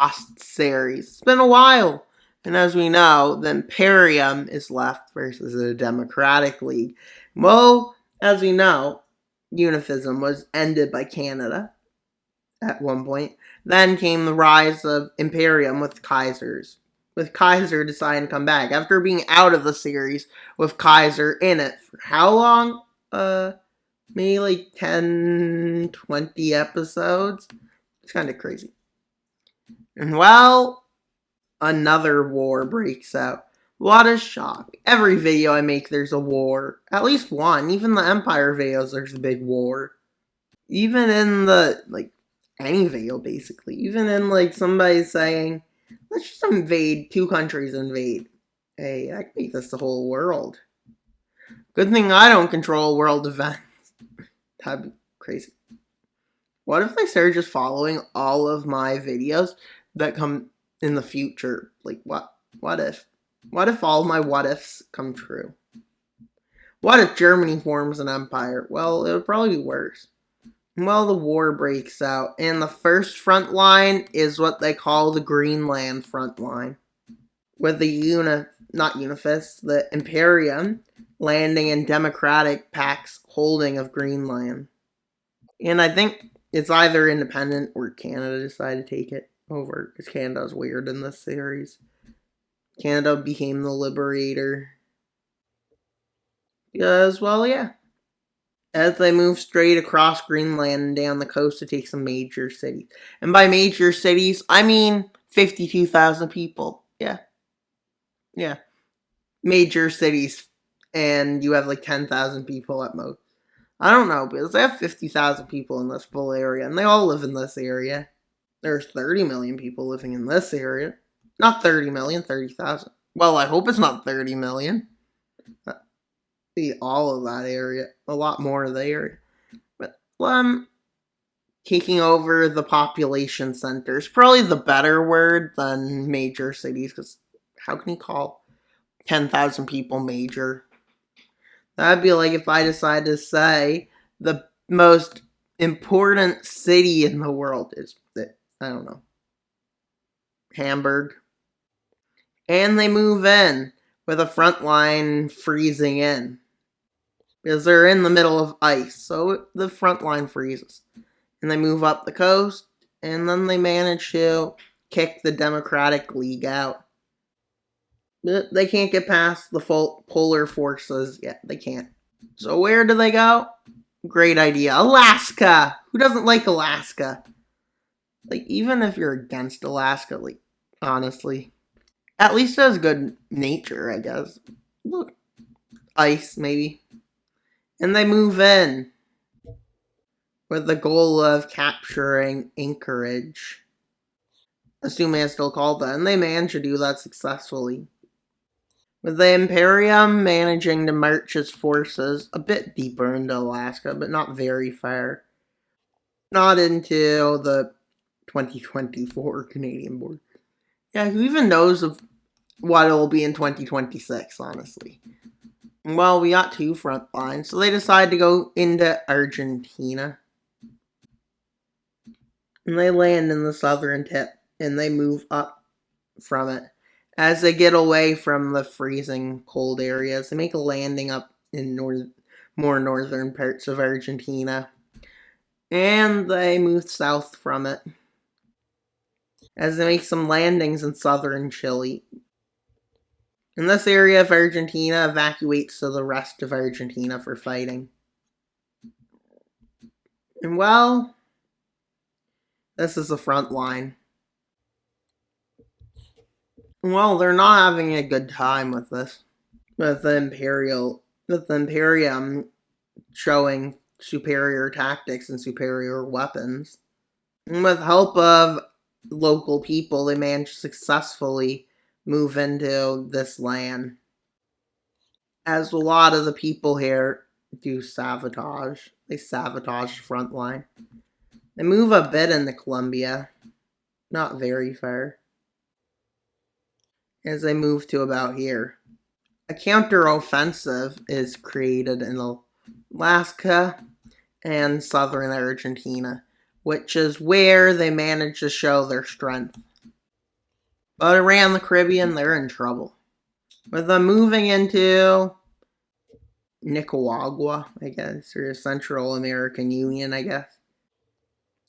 Lost series. It's been a while. And as we know, the Imperium is left versus the Democratic League. Well, as we know, Unifism was ended by Canada at one point. Then came the rise of Imperium with Kaisers. With Kaiser deciding to come back after being out of the series with Kaiser in it for how long? Maybe like 10, 20 episodes. It's kind of crazy. And well, another war breaks out. What a shock. Every video I make, there's a war. At least one. Even the Empire videos, there's a big war. Even in the, any video, basically. Even in, somebody saying, let's just invade, 2 countries invade. Hey, I can make this the whole world. Good thing I don't control world events. That'd be crazy. What if they started just following all of my videos that come in the future? What if? What if all my what ifs come true? What if Germany forms an empire? Well, it would probably be worse. Well, the war breaks out, and the first front line is what they call the Greenland front line. With the the Imperium landing in Democratic Pact's holding of Greenland. And I think it's either independent or Canada decided to take it over, because Canada's weird in this series. Canada became the liberator. Because, well, yeah. As they move straight across Greenland and down the coast to take some major cities. And by major cities, I mean 52,000 people. Yeah. Major cities. And you have 10,000 people at most. I don't know, because they have 50,000 people in this full area, and they all live in this area. There's 30 million people living in this area. Not 30 million, 30,000. Well, I hope it's not 30 million. See all of that area. A lot more of the area. But, taking over the population centers. Probably the better word than major cities, because how can you call 10,000 people major? That'd be like if I decided to say the most important city in the world is, I don't know, Hamburg. And they move in with a front line freezing in. Because they're in the middle of ice, so the front line freezes. And they move up the coast, and then they manage to kick the Democratic League out. But they can't get past the polar forces yet. They can't. So where do they go? Great idea. Alaska! Who doesn't like Alaska? Even if you're against Alaska, honestly. At least it has good nature, I guess. Look. Ice, maybe. And they move in. With the goal of capturing Anchorage. Assuming it's still called that. And they manage to do that successfully. With the Imperium managing to march its forces a bit deeper into Alaska, but not very far. Not into the 2024 Canadian border. Yeah, who even knows of what it'll be in 2026, honestly. Well, we got 2 front lines, so they decide to go into Argentina. And they land in the southern tip, and they move up from it. As they get away from the freezing cold areas, they make a landing up in more northern parts of Argentina. And they move south from it. As they make some landings in southern Chile. And this area of Argentina evacuates to the rest of Argentina for fighting. And well, this is the front line. Well, they're not having a good time with this. With the Imperium showing superior tactics and superior weapons. And with help of local people, they managed to successfully move into this land. As a lot of the people here do sabotage. They sabotage the front line. They move a bit into Colombia. Not very far. As they move to about here. A counteroffensive is created in Alaska and southern Argentina, which is where they manage to show their strength. But around the Caribbean, they're in trouble. With them moving into Nicaragua, I guess, or Central American Union, I guess,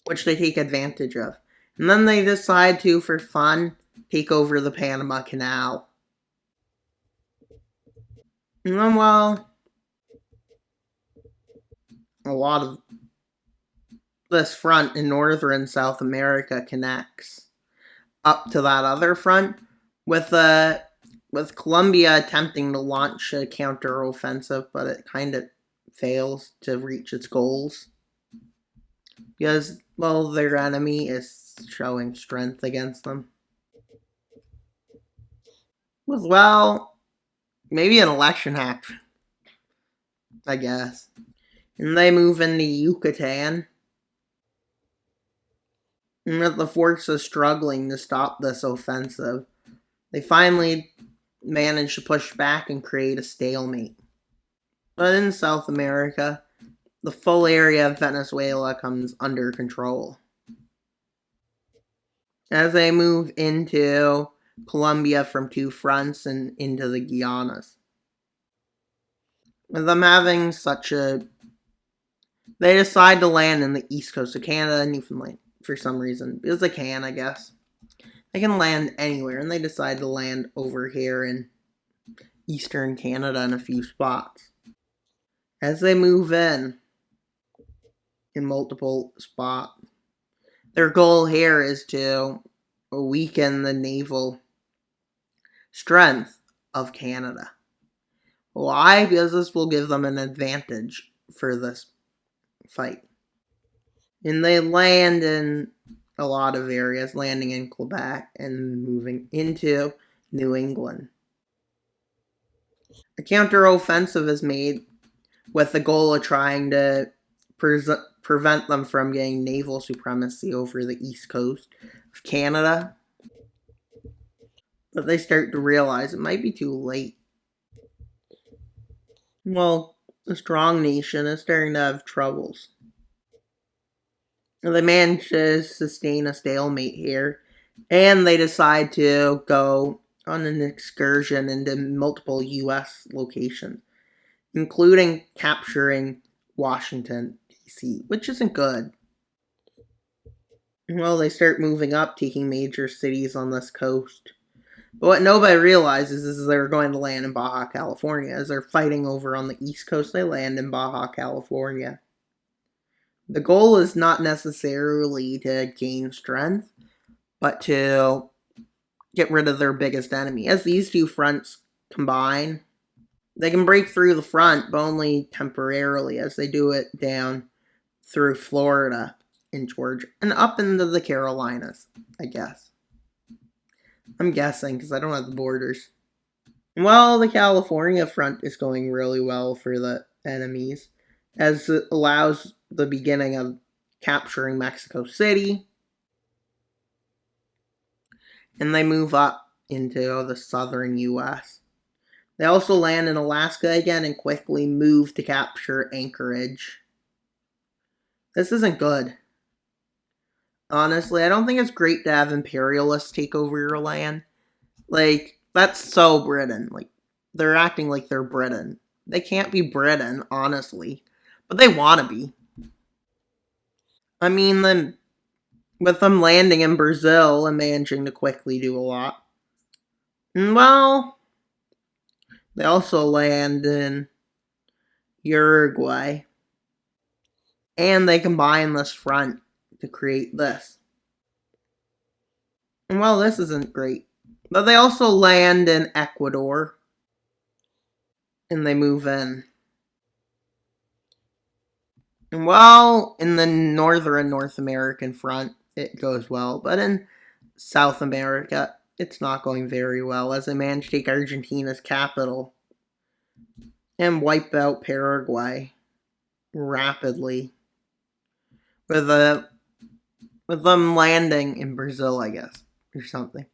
which they take advantage of. And then they decide to, for fun, take over the Panama Canal. And then, well, a lot of this front in northern South America connects up to that other front, with Colombia attempting to launch a counteroffensive, but it kind of fails to reach its goals because, well, their enemy is showing strength against them. Well, maybe an election happened, I guess. And they move into Yucatan. And with the forces struggling to stop this offensive, they finally manage to push back and create a stalemate. But in South America, the full area of Venezuela comes under control. As they move into Colombia from two fronts and into the Guianas. With them having such a... They decide to land in the east coast of Canada and Newfoundland for some reason. Because they can, I guess. They can land anywhere, and they decide to land over here in eastern Canada in a few spots. As they move in multiple spots, their goal here is to weaken the naval strength of Canada. Why? Because this will give them an advantage for this fight. And they land in a lot of areas, landing in Quebec and moving into New England. A counteroffensive is made with the goal of trying to prevent them from getting naval supremacy over the east coast of Canada. But they start to realize it might be too late. Well, a strong nation is starting to have troubles. They manage to sustain a stalemate here, and they decide to go on an excursion into multiple U.S. locations, including capturing Washington, D.C., which isn't good. Well, they start moving up, taking major cities on this coast. But what nobody realizes is they're going to land in Baja California. As they're fighting over on the East Coast, they land in Baja California. The goal is not necessarily to gain strength, but to get rid of their biggest enemy. As these two fronts combine, they can break through the front, but only temporarily, as they do it down through Florida and Georgia, and up into the Carolinas, I guess. I'm guessing, because I don't have the borders. Well, the California front is going really well for the enemies, as it allows the beginning of capturing Mexico City. And they move up into the southern U.S. They also land in Alaska again and quickly move to capture Anchorage. This isn't good. Honestly, I don't think it's great to have imperialists take over your land. Like, that's so Britain. Like, they're acting like they're Britain. They can't be Britain, honestly. But they want to be. I mean, then with them landing in Brazil and managing to quickly do a lot. And, well, they also land in Uruguay. And they combine this front to create this. And, well, this isn't great. But they also land in Ecuador. And they move in. And, well, in the northern North American front, it goes well. But in South America, it's not going very well, as they manage to take Argentina's capital and wipe out Paraguay rapidly. With them landing in Brazil, I guess, or something.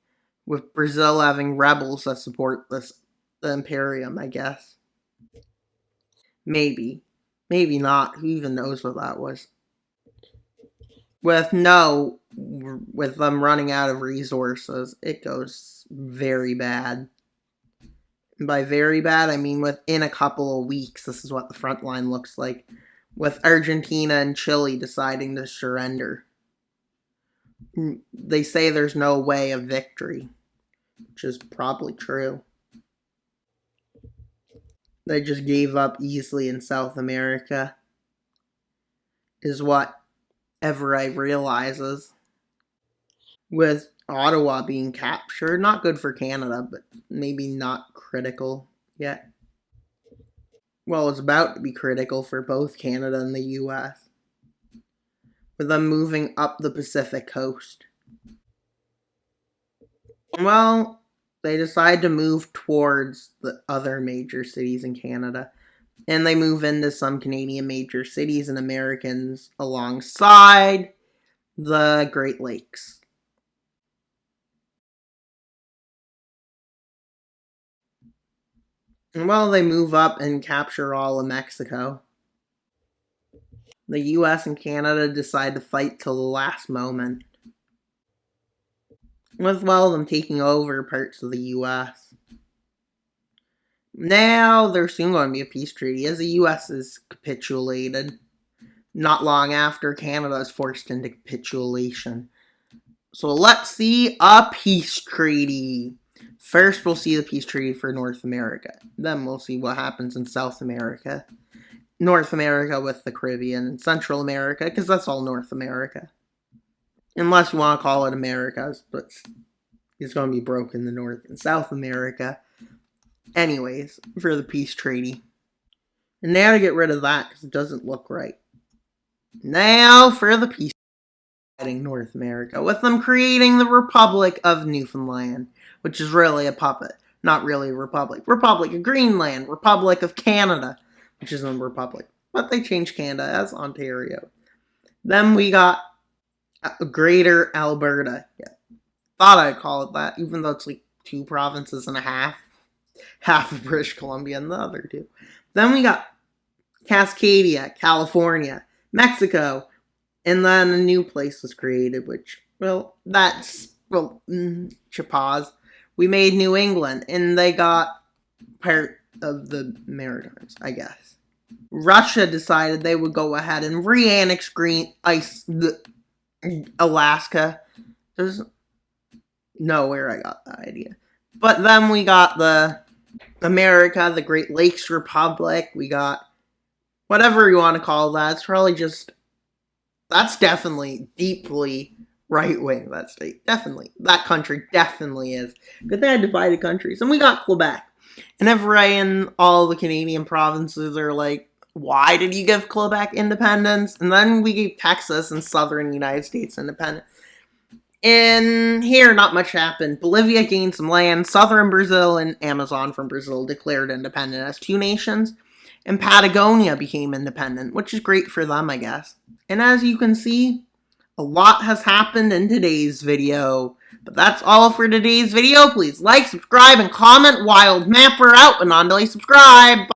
With Brazil having rebels that support the Imperium, I guess. Maybe. Maybe not. Who even knows what that was? with them running out of resources, it goes very bad. And by very bad, I mean within a couple of weeks, this is what the front line looks like, with Argentina and Chile deciding to surrender. They say there's no way of victory, which is probably true. They just gave up easily in South America, is what Everett realizes. With Ottawa being captured, not good for Canada, but maybe not critical yet. Well, it's about to be critical for both Canada and the US, with them moving up the Pacific coast. Well, they decide to move towards the other major cities in Canada, and they move into some Canadian major cities and Americans alongside the Great Lakes. Well, they move up and capture all of Mexico. The US and Canada decide to fight till the last moment, with them taking over parts of the US. Now, there's soon going to be a peace treaty as the US is capitulated. Not long after, Canada is forced into capitulation. So let's see a peace treaty. First, we'll see the peace treaty for North America. Then we'll see what happens in South America. North America with the Caribbean and Central America, because that's all North America. Unless you want to call it Americas, but it's going to be broken in the North and South America. Anyways, for the peace treaty. And now to get rid of that, because it doesn't look right. Now for the peace treaty in North America, with them creating the Republic of Newfoundland, which is really a puppet. Not really a republic. Republic of Greenland, Republic of Canada, which isn't a republic. But they changed Canada as Ontario. Then we got Greater Alberta. Yeah. Thought I'd call it that, even though it's like 2 provinces and a half. Half of British Columbia and the other 2. Then we got Cascadia, California, Mexico, and then a new place was created, which, Chipaz. We made New England, and they got part of the Maritimes, I guess. Russia decided they would go ahead and re-annex Alaska. There's no where I got that idea. But then we got the America, the Great Lakes Republic. We got whatever you want to call that. It's probably just, that's definitely deeply right-wing, that state. Definitely. That country definitely is. But they had divided countries. And we got Quebec. And everybody in all the Canadian provinces are like, why did you give Quebec independence? And then we gave Texas and southern United States independence. And here, not much happened. Bolivia gained some land. Southern Brazil and Amazon from Brazil declared independent as 2 nations. And Patagonia became independent, which is great for them, I guess. And as you can see, a lot has happened in today's video. But that's all for today's video. Please like, subscribe, and comment. Wild Mapper out, and on to subscribe.